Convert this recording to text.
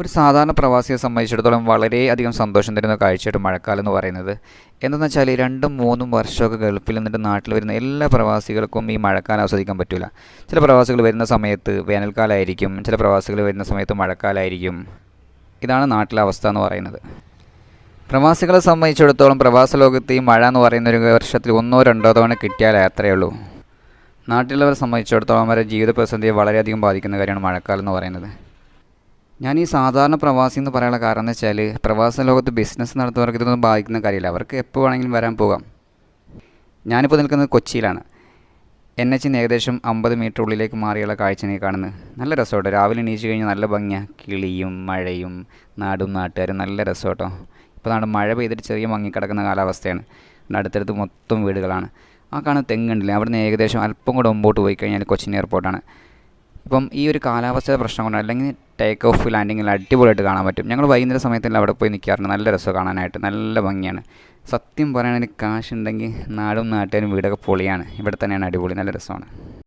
ഒരു സാധാരണ പ്രവാസിയെ സംബന്ധിച്ചിടത്തോളം വളരെയധികം സന്തോഷം തരുന്ന കാഴ്ചയായിട്ട് മഴക്കാലം എന്ന് പറയുന്നത്. എന്തെന്ന് വെച്ചാൽ 2-3 വർഷമൊക്കെ ഗൾഫിൽ നിന്നിട്ട് നാട്ടിൽ വരുന്ന എല്ലാ പ്രവാസികൾക്കും ഈ മഴക്കാലം ആസ്വദിക്കാൻ പറ്റില്ല. ചില പ്രവാസികൾ വരുന്ന സമയത്ത് വേനൽക്കാലമായിരിക്കും, ചില പ്രവാസികൾ വരുന്ന സമയത്ത് മഴക്കാലമായിരിക്കും. ഇതാണ് നാട്ടിലെ അവസ്ഥ എന്ന് പറയുന്നത്. പ്രവാസികളെ സംബന്ധിച്ചിടത്തോളം പ്രവാസ ലോകത്ത് ഈ മഴ എന്ന് പറയുന്ന ഒരു വർഷത്തിൽ 1-2 തവണ കിട്ടിയാലേ അത്രയേ ഉള്ളൂ. നാട്ടിലുള്ളവരെ സംബന്ധിച്ചിടത്തോളം അവരുടെ ജീവിത പ്രതിസന്ധിയെ വളരെയധികം ബാധിക്കുന്ന കാര്യമാണ് മഴക്കാലം എന്ന് പറയുന്നത്. ഞാൻ ഈ സാധാരണ പ്രവാസി എന്ന് പറയാനുള്ള കാരണം എന്ന് വെച്ചാൽ പ്രവാസ ലോകത്ത് ബിസിനസ് നടത്തുന്നവർക്ക് ഇതൊന്നും ബാധിക്കുന്ന കാര്യമില്ല. അവർക്ക് എപ്പോൾ വേണമെങ്കിലും വരാൻ പോകാം. ഞാനിപ്പോൾ നിൽക്കുന്നത് കൊച്ചിയിലാണ്. NH ഏകദേശം 50 മീറ്റർ ഉള്ളിലേക്ക് മാറിയുള്ള കാഴ്ചയാണ് കാണുന്നത്. നല്ല രസമുണ്ട്. രാവിലെ എണീച്ച് കഴിഞ്ഞാൽ നല്ല ഭംഗിയാണ്. കിളിയും മഴയും നാടും നാട്ടുകാരും നല്ല രസമുട്ടോ. ഇപ്പോൾ നാട് മഴ പെയ്തിട്ട് ചെറിയ മങ്ങിക്കിടക്കുന്ന കാലാവസ്ഥയാണ്. അടുത്തടുത്ത് മൊത്തം വീടുകളാണ്. ആ കാണുന്ന തെങ്ങുണ്ടല്ലേ, അവിടുന്ന് ഏകദേശം അല്പം കൂടെ മുമ്പോട്ട് പോയി കഴിഞ്ഞാൽ കൊച്ചിൻ എയർപോർട്ടാണ്. ഇപ്പം ഈ ഒരു കാലാവസ്ഥയുടെ പ്രശ്നം കൊണ്ട് അല്ലെങ്കിൽ ടേക്ക് ഓഫ് ലാൻഡിങ്ങിൽ അടിപൊളിയായിട്ട് കാണാൻ പറ്റും. ഞങ്ങൾ വൈകുന്നേര സമയത്തെല്ലാം അവിടെ പോയി നിൽക്കാറുണ്ട്. നല്ല രസം കാണാനായിട്ട്, നല്ല ഭംഗിയാണ്. സത്യം പറയുകയാണെങ്കിൽ കാശുണ്ടെങ്കിൽ നാടും നാട്ടുകാരും വീടൊക്കെ പൊളിയാണ്. ഇവിടെ തന്നെയാണ് അടിപൊളി, നല്ല രസമാണ്.